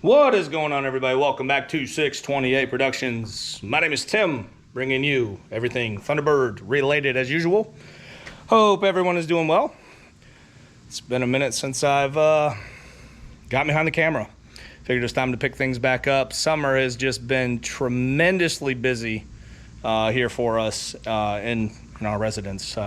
What is going on, everybody? Welcome back to 628 Productions. My name is Tim, bringing you everything Thunderbird related as usual. Hope everyone is doing well. It's been a minute since I've got behind the camera. Figured it's time to pick things back up. Summer has just been tremendously busy here for us in our residence.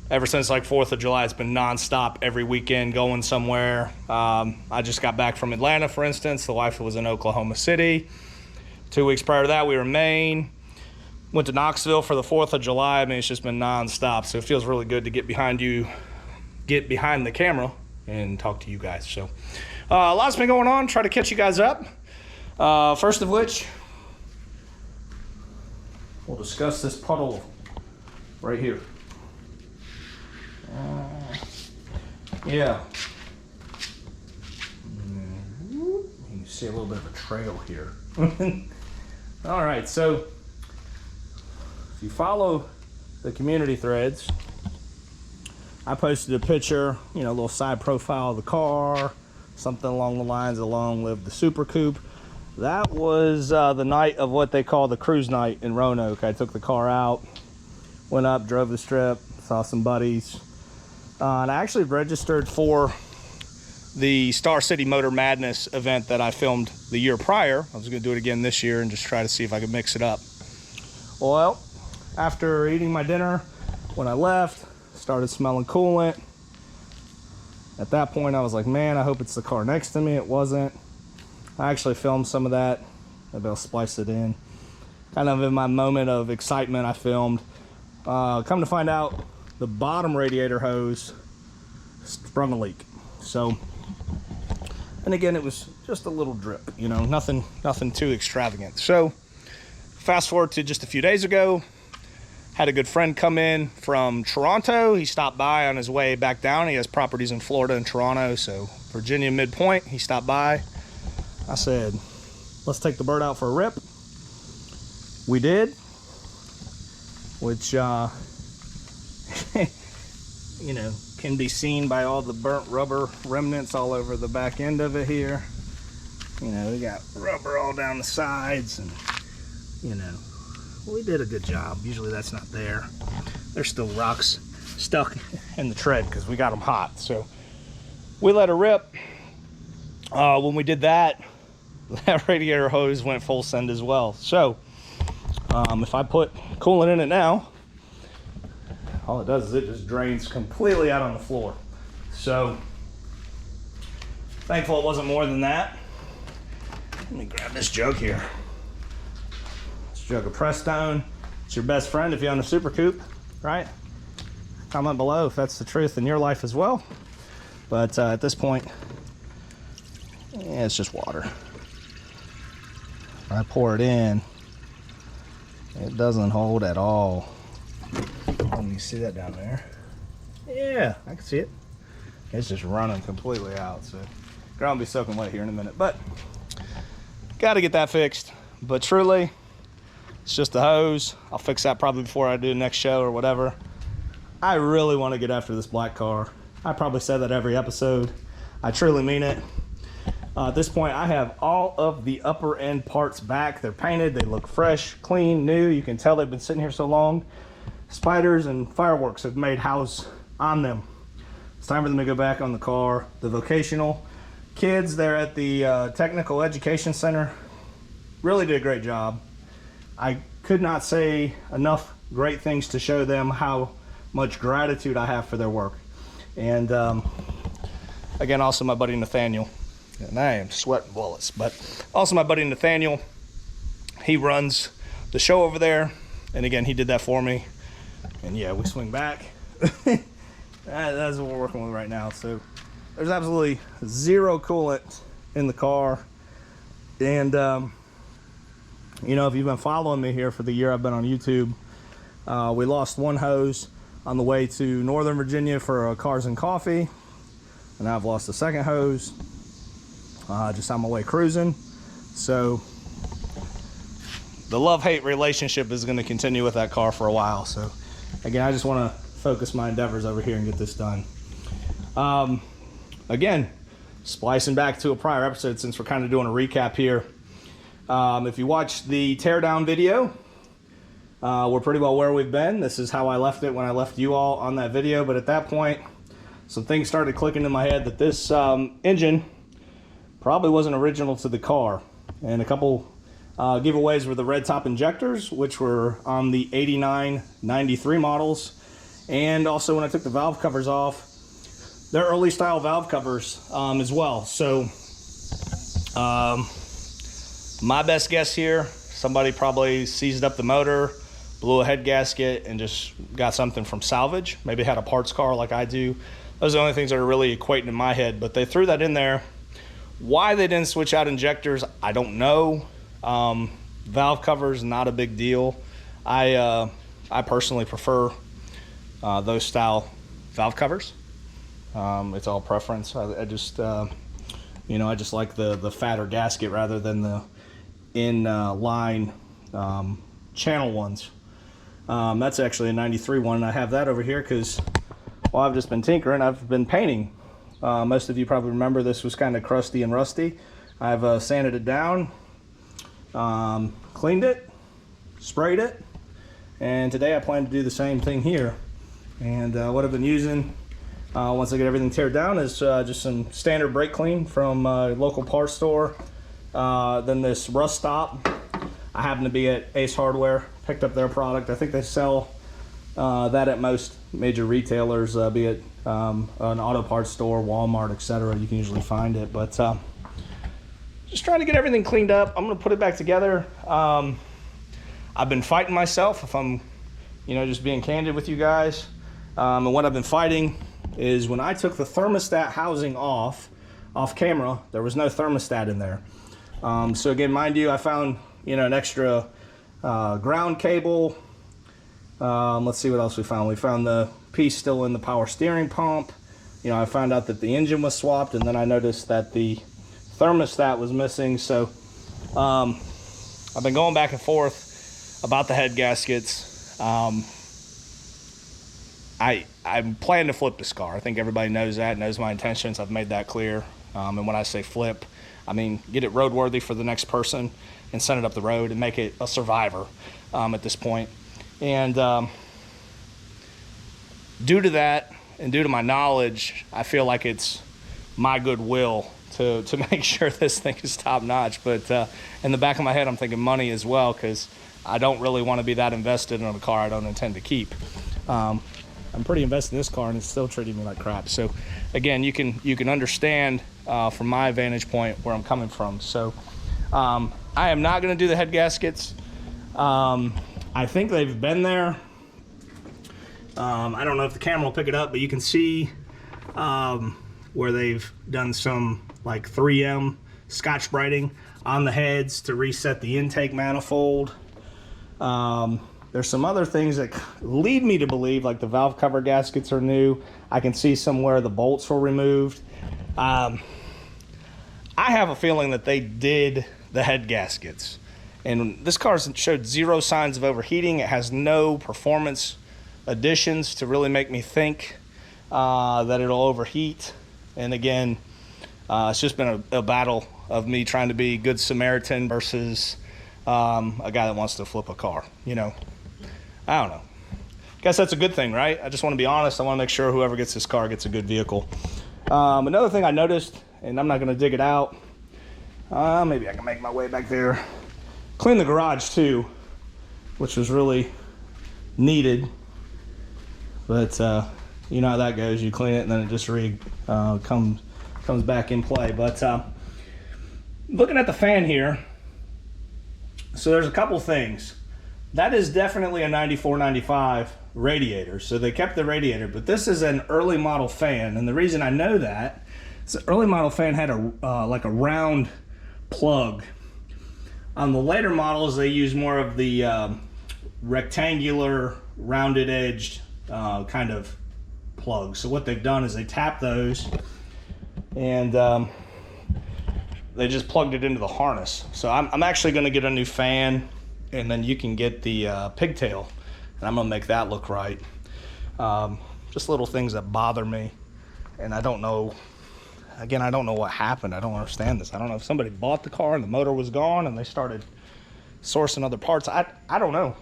Ever since like 4th of July, it's been nonstop every weekend going somewhere. I just got back from Atlanta, for instance. The wife was in Oklahoma City. 2 weeks prior to that, we were in Maine. Went to Knoxville for the 4th of July. I mean, it's just been nonstop. So it feels really good to get behind the camera and talk to you guys. So a lot's been going on. Try to catch you guys up. First of which, we'll discuss this puddle right here. Yeah. You can see a little bit of a trail here. All right, so if you follow the community threads, I posted a picture, a little side profile of the car, something along the lines of long live the Super Coupe. That was the night of what they call the cruise night in Roanoke. I took the car out, went up, drove the strip, saw some buddies. And I actually registered for the Star City Motor Madness event that I filmed the year prior. I was going to do it again this year and just try to see if I could mix it up. Well, after eating my dinner, when I left, started smelling coolant. At that point, I was like, man, I hope it's the car next to me. It wasn't. I actually filmed some of that. Maybe I'll splice it in. Kind of in my moment of excitement, I filmed. Come to find out, the bottom radiator hose sprung a leak. So, and again, it was just a little drip, nothing too extravagant. So fast forward to just a few days ago, had a good friend come in from Toronto. He stopped by on his way back down. He has properties in Florida and Toronto, so Virginia midpoint. He stopped by. I said, let's take the bird out for a rip. We did, which can be seen by all the burnt rubber remnants all over the back end of it here. We got rubber all down the sides, and we did a good job. Usually that's not there. There's still rocks stuck in the tread because we got them hot. So we let her rip. When we did that, that radiator hose went full send as well. So if I put coolant in it now, all it does is it just drains completely out on the floor. So thankful it wasn't more than that. Let me grab this jug here. This jug of Prestone. It's your best friend if you own a Super Coupe, right? Comment below if that's the truth in your life as well. But at this point, it's just water. When I pour it in, it doesn't hold at all. Let me see that down there. Yeah, I can see it. It's just running completely out. So ground will be soaking wet here in a minute, but got to get that fixed. But truly, it's just a hose. I'll fix that probably before I do the next show or whatever. I really want to get after this black car. I probably said that every episode. I truly mean it. At this point, I have all of the upper end parts back. They're painted. They look fresh, clean, new. You can tell they've been sitting here so long. Spiders and fireworks have made house on them. It's time for them to go back on the car. The vocational kids there at the Technical Education Center really did a great job. I could not say enough great things to show them how much gratitude I have for their work. And again, also my buddy Nathaniel. And I am sweating bullets, but also my buddy Nathaniel. He runs the show over there. And again, he did that for me. And yeah, we swing back. That's what we're working with right now. So there's absolutely zero coolant in the car. And, if you've been following me here for the year I've been on YouTube, we lost one hose on the way to Northern Virginia for Cars and Coffee. And now I've lost the second hose just on my way cruising. So the love-hate relationship is going to continue with that car for a while. So again, I just want to focus my endeavors over here and get this done. Again, splicing back to a prior episode since we're kind of doing a recap here. If you watched the teardown video, we're pretty well where we've been. This is how I left it when I left you all on that video, but at that point, some things started clicking in my head that this engine probably wasn't original to the car. And a couple giveaways were the red top injectors, which were on the 89, 93 models. And also when I took the valve covers off, they're early style valve covers as well. So my best guess here, somebody probably seized up the motor, blew a head gasket, and just got something from salvage. Maybe had a parts car like I do. Those are the only things that are really equating in my head, but they threw that in there. Why they didn't switch out injectors, I don't know. Valve covers, not a big deal. I personally prefer those style valve covers. It's all preference. I just, you know, I just like the fatter gasket rather than the in-line channel ones. That's actually a 93 one, and I have that over here because while I've just been tinkering, I've been painting. Most of you probably remember this was kind of crusty and rusty. I've sanded it down, cleaned it, sprayed it, and today I plan to do the same thing here. And what I've been using once I get everything teared down is just some standard brake clean from a local parts store. Then this rust stop. I happen to be at Ace Hardware, picked up their product. I think they sell that at most major retailers, be it an auto parts store, Walmart, etc. You can usually find it, but just trying to get everything cleaned up. I'm gonna put it back together. I've been fighting myself, if I'm, you know, just being candid with you guys. And what I've been fighting is when I took the thermostat housing off camera, there was no thermostat in there. So again, mind you, I found, you know, an extra ground cable. Let's see what else we found. We found the piece still in the power steering pump. You know, I found out that the engine was swapped, and then I noticed that the thermostat was missing. So I've been going back and forth about the head gaskets. I'm planning to flip this car. I think everybody knows that, knows my intentions. I've made that clear. And when I say flip, I mean get it roadworthy for the next person and send it up the road and make it a survivor at this point. And due to that and due to my knowledge, I feel like it's my goodwill to make sure this thing is top notch. But in the back of my head, I'm thinking money as well, because I don't really want to be that invested in a car I don't intend to keep. I'm pretty invested in this car and it's still treating me like crap. So again, you can understand from my vantage point where I'm coming from. So I am not going to do the head gaskets. I think they've been there. I don't know if the camera will pick it up, but you can see where they've done some like 3M Scotch Brighting on the heads to reset the intake manifold. There's some other things that lead me to believe like the valve cover gaskets are new. I can see somewhere the bolts were removed. I have a feeling that they did the head gaskets. And this car showed zero signs of overheating. It has no performance additions to really make me think that it'll overheat. And again, it's just been a battle of me trying to be good Samaritan versus a guy that wants to flip a car, you know. I don't know. Guess that's a good thing, right? I just want to be honest. I want to make sure whoever gets this car gets a good vehicle. Another thing I noticed, and I'm not going to dig it out. Maybe I can make my way back there. Clean the garage too, which was really needed. But you know how that goes. You clean it and then it just comes back in play. But looking at the fan here, so there's a couple things. That is definitely a 94, 95 radiator. So they kept the radiator, but this is an early model fan. And the reason I know that is the early model fan had a like a round plug. On the later models, they use more of the rectangular, rounded edged kind of plug. So what they've done is they tap those and they just plugged it into the harness. So I'm actually going to get a new fan, and then you can get the pigtail, and I'm going to make that look right. Just little things that bother me, and I don't know again, I don't know what happened. I don't understand this. I don't know if somebody bought the car and the motor was gone and they started sourcing other parts. I don't know.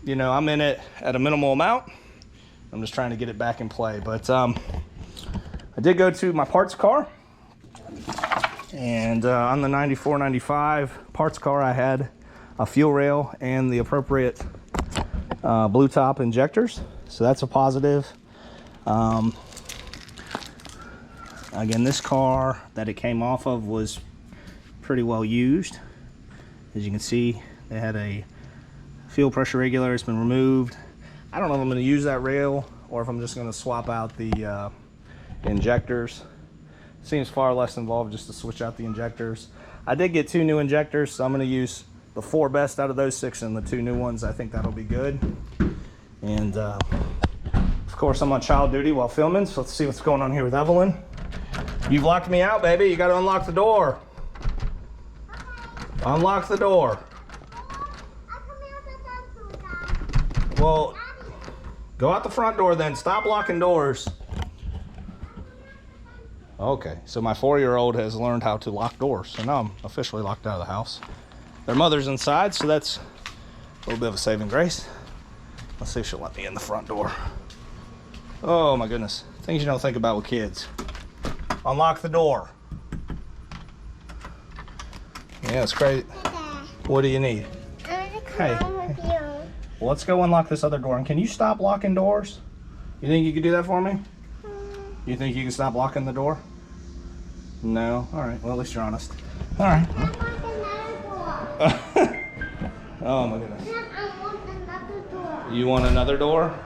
You know, I'm in it at a minimal amount. I'm just trying to get it back in play. But I did go to my parts car. And on the 94, 95 parts car, I had a fuel rail and the appropriate blue top injectors. So that's a positive. Again, this car that it came off of was pretty well used. As you can see, they had a fuel pressure regulator. It's been removed. I don't know if I'm going to use that rail or if I'm just going to swap out the injectors. Seems far less involved just to switch out the injectors. I did get 2 new injectors, so I'm going to use the 4 best out of those 6 and the 2 new ones. I think that'll be good. And of course, I'm on child duty while filming, so let's see what's going on here with Evelyn. You've locked me out, baby. You got to unlock the door. Unlock the door. Well, go out the front door then. Stop locking doors. Okay, so my 4-year-old has learned how to lock doors. So now I'm officially locked out of the house. Their mother's inside, so that's a little bit of a saving grace. Let's see if she'll let me in the front door. Oh my goodness. Things you don't think about with kids. Unlock the door. Yeah, it's crazy. What do you need? Hey. Well, let's go unlock this other door. And can you stop locking doors? You think you could do that for me? You think you can stop locking the door? No? All right. Well, at least you're honest. All right. Oh, my goodness. I want another door. You want another door?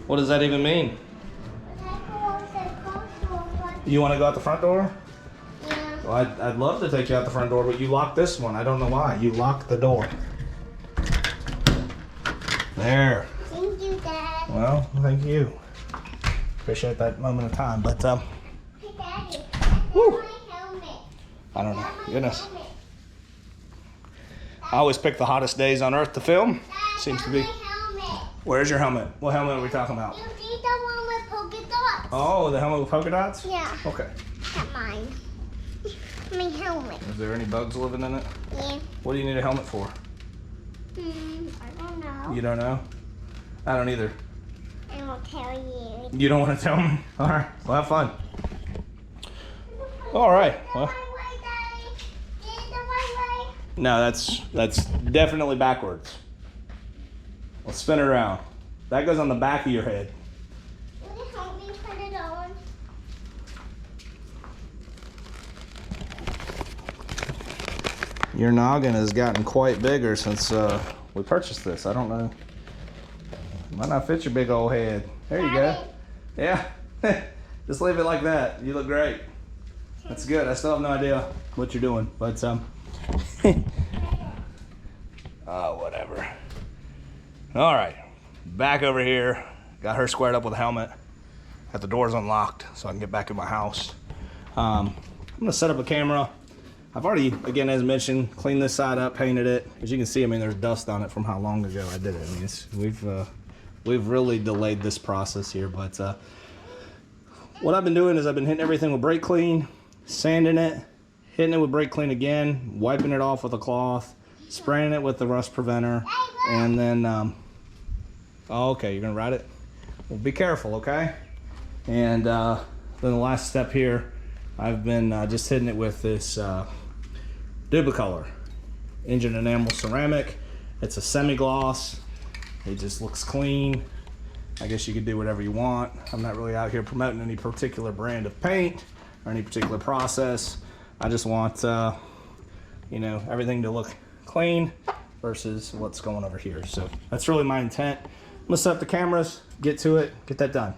What does that even mean? You want to go out the front door? Yeah. Well, I'd love to take you out the front door, but you locked this one. I don't know why. You locked the door. There. Thank you, Dad. Well, thank you. Appreciate that moment of time, but Hey, Daddy. whew, My helmet. I don't know. Goodness. I always pick the hottest days on Earth to film. Seems to be. My helmet. Where's your helmet? What helmet are we talking about? You see the one with polka dots? Oh, the helmet with polka dots? Yeah. Okay. That's mine. My helmet. Is there any bugs living in it? Yeah. What do you need a helmet for? I don't know. You don't know? I don't either. I will tell you. You don't want to tell me? All right. Well, have fun. All right. Well, Right way, Daddy. Is it the right way? no, that's definitely backwards. Let's spin it around. That goes on the back of your head. Will you help me put it on? Your noggin has gotten quite bigger since we purchased this. I don't know. Might not fit your big old head. There you go. Yeah. Just leave it like that. You look great. That's good. I still have no idea what you're doing, but whatever. All right. Back over here. Got her squared up with a helmet. Got the doors unlocked so I can get back in my house. I'm gonna set up a camera. I've already, again, as mentioned, cleaned this side up, painted it. As you can see, I mean, there's dust on it from how long ago I did it. I mean, we've really delayed this process here, but what I've been doing is I've been hitting everything with brake clean, sanding it, hitting it with brake clean again, wiping it off with a cloth, spraying it with the rust preventer, and then, oh, okay, you're gonna ride it? Well, be careful, okay? And then the last step here, I've been just hitting it with this Dubicolor engine enamel ceramic. It's a semi-gloss. It just looks clean. I guess you could do whatever you want. I'm not really out here promoting any particular brand of paint or any particular process. I just want, you know, everything to look clean versus what's going over here. So that's really my intent. I'm gonna set up the cameras, get to it, get that done.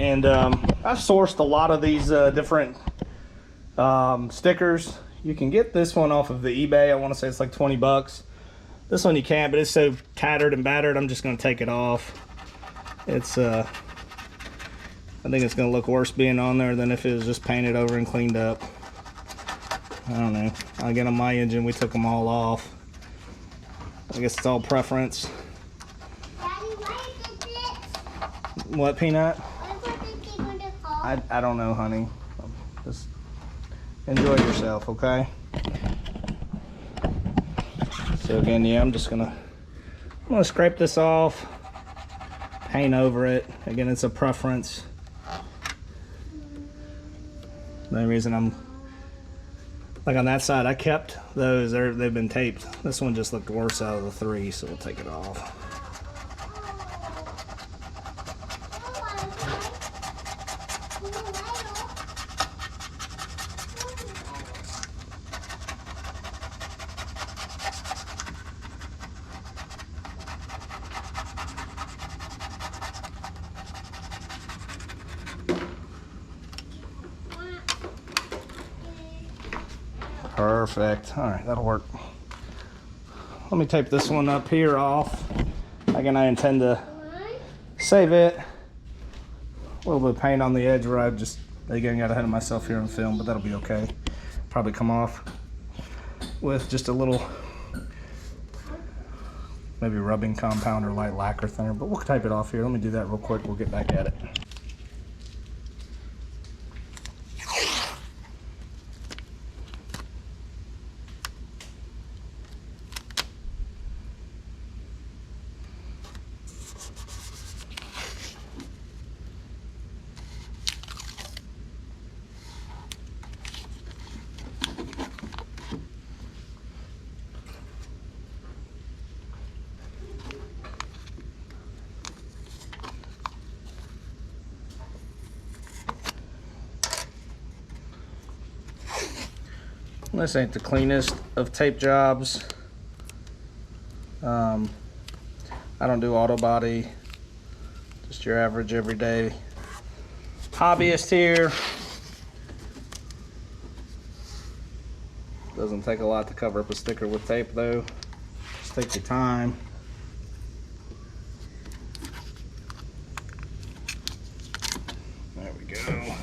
And I've sourced a lot of these different stickers. You can get this one off of the eBay. I want to say it's like 20 bucks. This one you can't, but it's so tattered and battered, I'm just going to take it off. It's I think it's going to look worse being on there than if it was just painted over and cleaned up. I don't know. Again, on my engine, we took them all off. I guess it's all preference. Daddy, why is this? What, Peanut? Why put this thing on the car? I don't know, honey. Just enjoy yourself, okay? So again, yeah, I'm gonna scrape this off, paint over it. Again, it's a preference. The only reason I'm like on that side, I kept those. They've been taped. This one just looked worse out of the three, so we'll take it off. Perfect. All right, that'll work. Let me tape this one up here off. Again, I intend to save it. A little bit of paint on the edge where I just, again, got ahead of myself here on film, but that'll be okay. Probably come off with just a little, maybe rubbing compound or light lacquer thinner, but we'll tape it off here. Let me do that real quick. We'll get back at it. This ain't the cleanest of tape jobs. I don't do auto body, just your average everyday hobbyist here. Doesn't take a lot to cover up a sticker with tape though. Just take your time. There we go.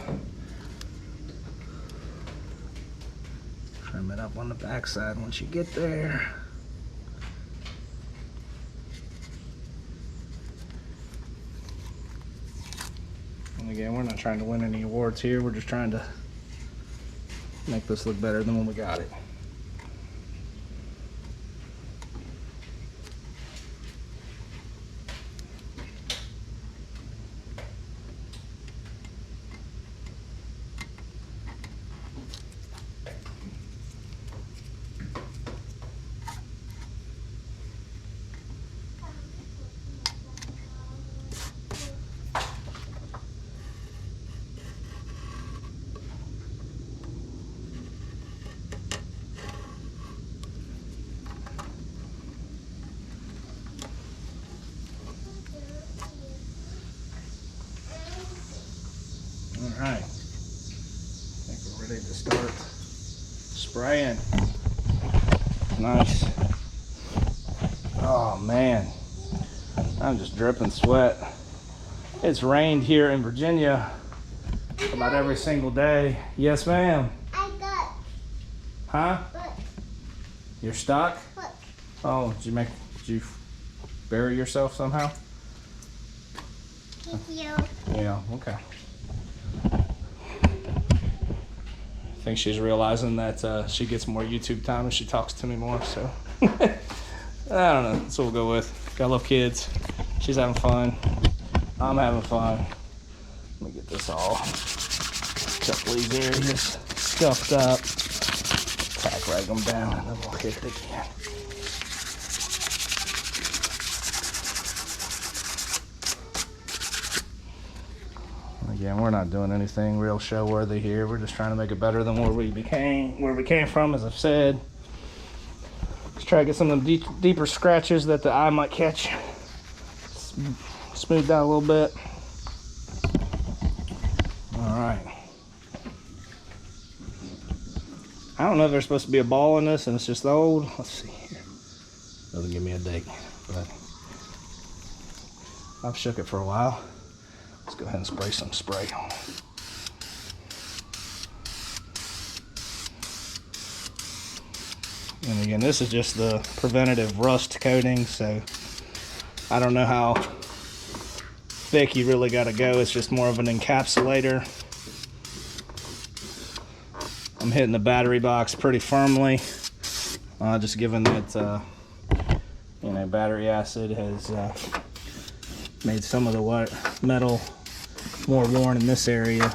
Trim it up on the back side once you get there. And again, we're not trying to win any awards here. We're just trying to make this look better than when we got it. All right, I think we're ready to start spraying. Nice. Oh man, I'm just dripping sweat. It's rained here in Virginia about every single day. Yes, ma'am. I got. Huh? Look. You're stuck? Look. Oh, did you bury yourself somehow? Thank you. Yeah, okay. I think she's realizing that she gets more YouTube time and she talks to me more, so I don't know. That's what we'll go with. Gotta love kids. She's having fun. I'm having fun. Let me get this all. Couple of these areas scuffed up. Tack rag them down and then we'll hit it again. Again, we're not doing anything real show worthy here. We're just trying to make it better than where we came from, as I've said. Let's try to get some of the deeper scratches that the eye might catch. Smooth down a little bit. I don't know if there's supposed to be a ball in this and it's just old. Let's see here. Doesn't give me a date, but I've shook it for a while. Let's go ahead and spray some spray on it. And again, this is just the preventative rust coating, so I don't know how thick you really got to go. It's just more of an encapsulator. I'm hitting the battery box pretty firmly, just given that you know, battery acid has made some of the metal more worn in this area,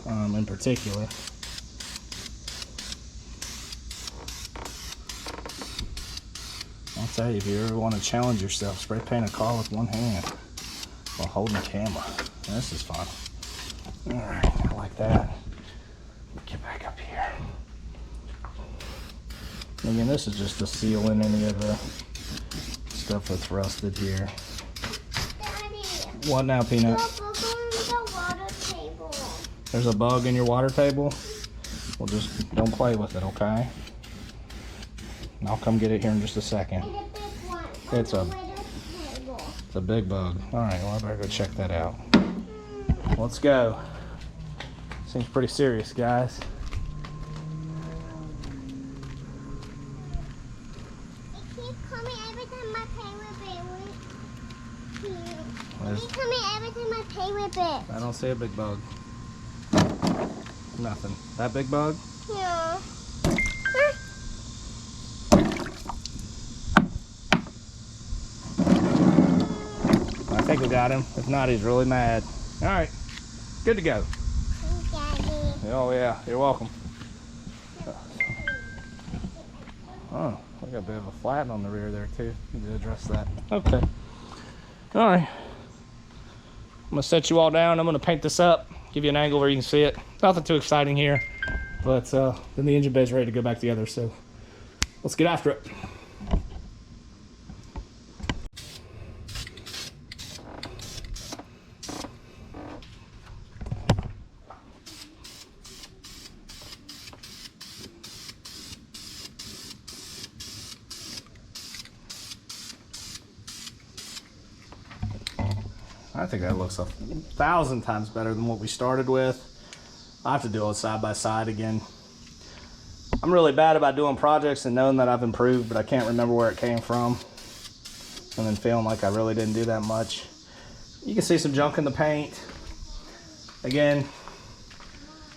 in particular. I'll tell you, if you ever want to challenge yourself, spray paint a car with one hand while holding the camera. This is fun. All right, I like that. Get back up here. Again, this is just to seal in any of the stuff that's rusted here. Daddy, What now, Peanut? the water table. There's a bug in your water table? Well, just don't play with it, okay? And I'll come get it here in just a second. And a big one. It's a- on the table. It's a big bug. All right, well, I better go check that out. Let's go. Seems pretty serious, guys. It keeps coming every time I play with it. It There's- keeps coming every time I play with it. I don't see a big bug. Nothing. That big bug? Yeah. I think we got him. If not, he's really mad. All right, good to go. Daddy. Oh yeah, you're welcome. Oh, we got a bit of a flat on the rear there too. Need to address that. Okay. All right. I'm gonna set you all down. I'm gonna paint this up, give you an angle where you can see it. Nothing too exciting here, but then the engine bay is ready to go back together. So let's get after it. I think that looks 1,000 times better than what we started with. I have to do it side by side again. I'm really bad about doing projects and knowing that I've improved, but I can't remember where it came from. And then feeling like I really didn't do that much. You can see some junk in the paint. Again,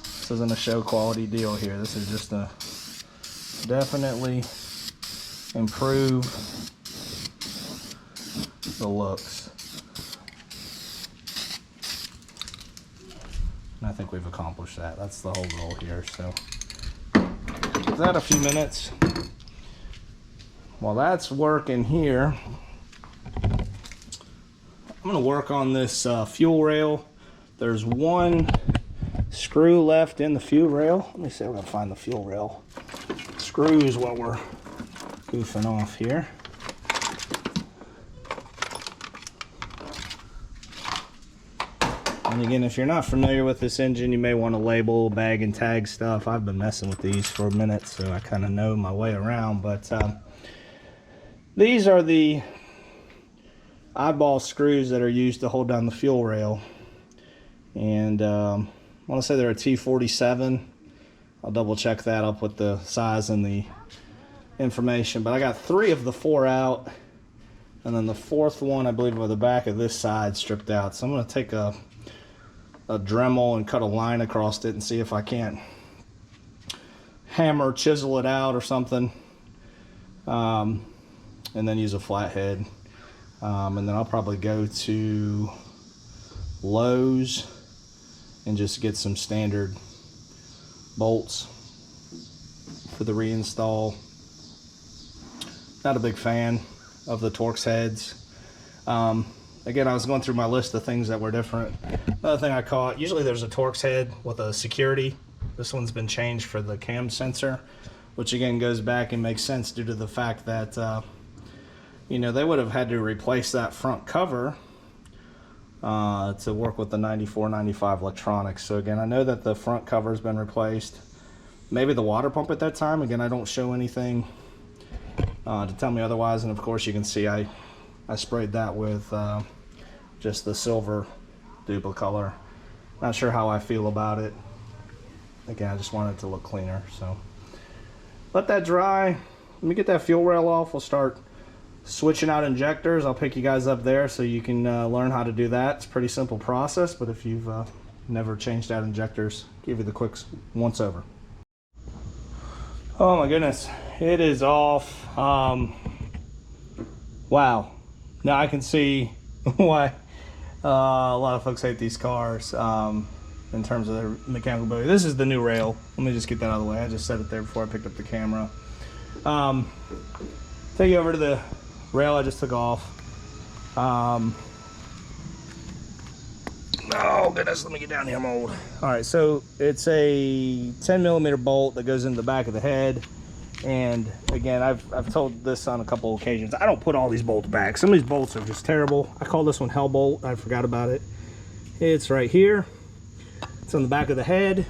this isn't a show quality deal here. This is just a definitely improve the looks. And I think we've accomplished that. That's the whole goal here. So give that a few minutes. While that's working here, I'm gonna work on this fuel rail. There's one screw left in the fuel rail. Let me see if I can find the fuel rail screws while we're goofing off here. And again, if you're not familiar with this engine, you may want to label, bag, and tag stuff. I've been messing with these for a minute, so I kind of know my way around. But these are the eyeball screws that are used to hold down the fuel rail. And I want to say they're a T47. I'll double check that up with the size and the information. But I got 3 of the 4 out. And then the 4th one, I believe, with the back of this side stripped out. So I'm going to take a Dremel and cut a line across it and see if I can't hammer, chisel it out or something. And then use a flathead. And then I'll probably go to Lowe's and just get some standard bolts for the reinstall. Not a big fan of the Torx heads. Again, I was going through my list of things that were different. Another thing I caught, usually there's a Torx head with a security. This one's been changed for the cam sensor, which again goes back and makes sense due to the fact that you know, they would have had to replace that front cover to work with the 94, 95 electronics. So again, I know that the front cover has been replaced. maybe the water pump at that time. Again, I don't show anything to tell me otherwise. And of course you can see I sprayed that with just the silver duplicolor. Not sure how I feel about it. Again, I just want it to look cleaner. So let that dry. Let me get that fuel rail off. We'll start switching out injectors. I'll pick you guys up there so you can learn how to do that. It's a pretty simple process, but if you've never changed out injectors, give you the quick once over. Oh my goodness, it is off. Wow. Now I can see why a lot of folks hate these cars in terms of their mechanical ability. This is the new rail. Let me just get that out of the way. I just set it there before I picked up the camera. Take you over to the rail I just took off. Oh goodness, let me get down here, I'm old. All right, so it's a 10mm bolt that goes in the back of the head. And again, I've told this on a couple occasions, I don't put all these bolts back. Some of these bolts are just terrible. I call this one Hell Bolt. I forgot about it. It's right here. It's on the back of the head.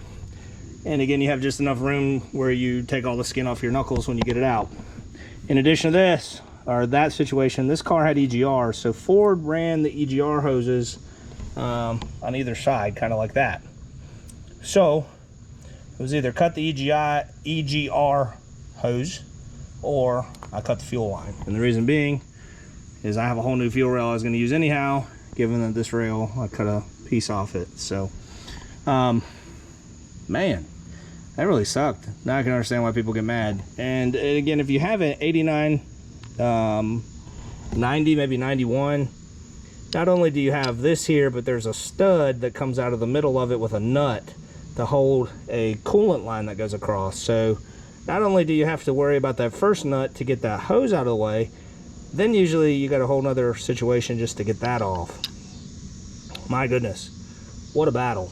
And again, you have just enough room where you take all the skin off your knuckles when you get it out. In addition to this, or that situation, this car had EGR. So Ford ran the EGR hoses on either side, kind of like that. So it was either cut the EGR hose or I cut the fuel line. And the reason being is I have a whole new fuel rail I was going to use anyhow, given that this rail, I cut a piece off it. So, man, that really sucked. Now I can understand why people get mad. And again, if you have an 89, 90, maybe 91, not only do you have this here, but there's a stud that comes out of the middle of it with a nut to hold a coolant line that goes across. So not only do you have to worry about that first nut to get that hose out of the way, then usually you got a whole nother situation just to get that off. My goodness, what a battle.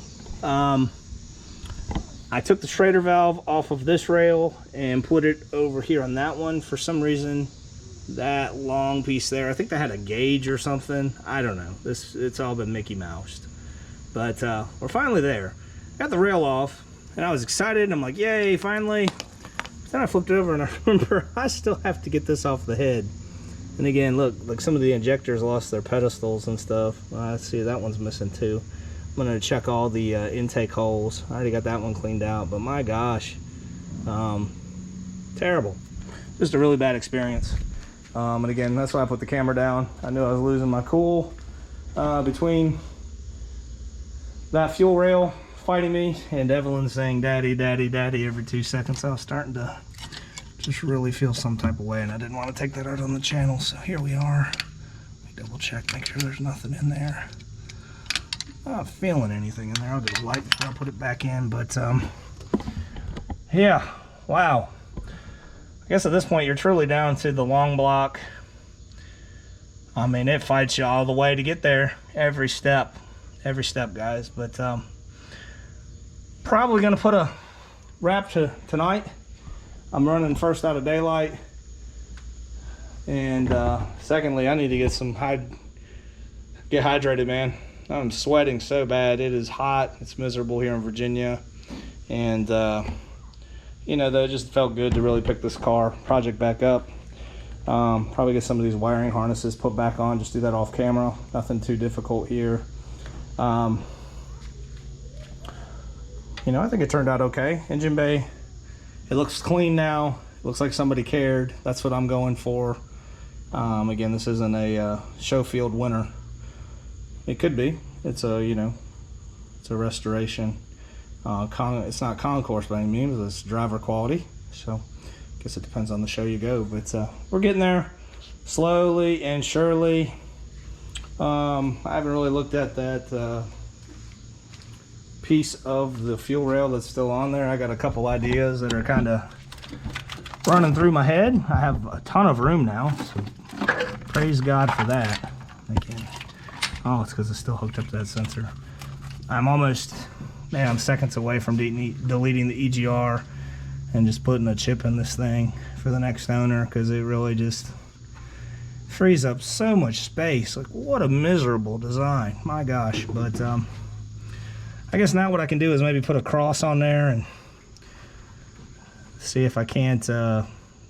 I took the Schrader valve off of this rail and put it over here on that one. For some reason, that long piece there, I think they had a gauge or something. I don't know. It's all been Mickey Moused. But we're finally there. Got the rail off, and I was excited. And I'm like, yay, finally. Then I flipped it over and I remember I still have to get this off the head. And again, look, like some of the injectors lost their pedestals and stuff. Let's see, that one's missing too. I'm gonna check all the intake holes. I already got that one cleaned out, but my gosh, terrible. Just a really bad experience. And again, that's why I put the camera down. I knew I was losing my cool between that fuel rail fighting me and Evelyn saying daddy, daddy, daddy every 2 seconds. I was starting to just really feel some type of way, and I didn't want to take that out on the channel. So here we are. Let me double check, make sure there's nothing in there. I'm not feeling anything in there. I'll get a light before I put it back in. But yeah, wow. I guess at this point you're truly down to the long block. I mean, it fights you all the way to get there. Every step, guys. But probably gonna put a wrap to tonight. I'm running first out of daylight, and secondly, I need to get get hydrated, man. I'm sweating so bad. It is hot. It's miserable here in Virginia, and you know, though, it just felt good to really pick this project back up. Probably get some of these wiring harnesses put back on. Just do that off camera. Nothing too difficult here. You know, I think it turned out okay. Engine bay, it looks clean now. It looks like somebody cared. That's what I'm going for. Again, this isn't a show field winner. It could be. It's a, you know, it's a restoration. It's not concourse by any means. It's driver quality. So I guess it depends on the show you go. But we're getting there slowly and surely. I haven't really looked at that piece of the fuel rail that's still on there. I got a couple ideas that are kind of running through my head. I have a ton of room now, so praise God for that. Again, oh, it's because it's still hooked up to that sensor. I'm seconds away from deleting the EGR and just putting a chip in this thing for the next owner, because it really just frees up so much space. Like, what a miserable design, my gosh. But I guess now what I can do is maybe put a cross on there and see if I can't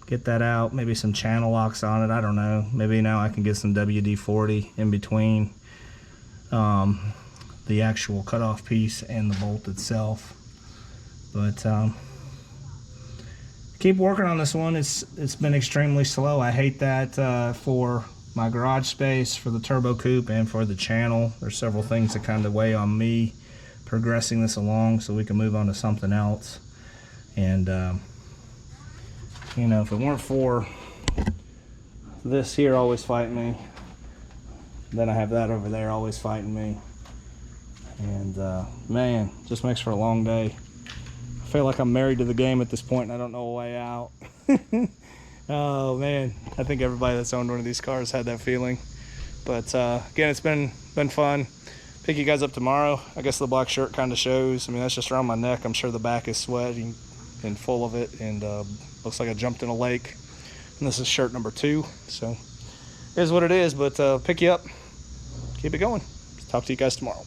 get that out. Maybe some channel locks on it. I don't know. Maybe now I can get some WD-40 in between the actual cutoff piece and the bolt itself. But keep working on this one. It's been extremely slow. I hate that for my garage space, for the turbo coupe, and for the channel. There's several things that kind of weigh on me progressing this along so we can move on to something else. And you know, if it weren't for this here always fighting me, then I have that over there always fighting me. And man, just makes for a long day. I feel like I'm married to the game at this point and I don't know a way out. Oh man, I think everybody that's owned one of these cars had that feeling. But again, it's been fun. Pick you guys up tomorrow. I guess the black shirt kind of shows. I mean, that's just around my neck. I'm sure the back is sweating and full of it, and looks like I jumped in a lake. And this is shirt number 2, so it is what it is. But pick you up, keep it going. Talk to you guys tomorrow.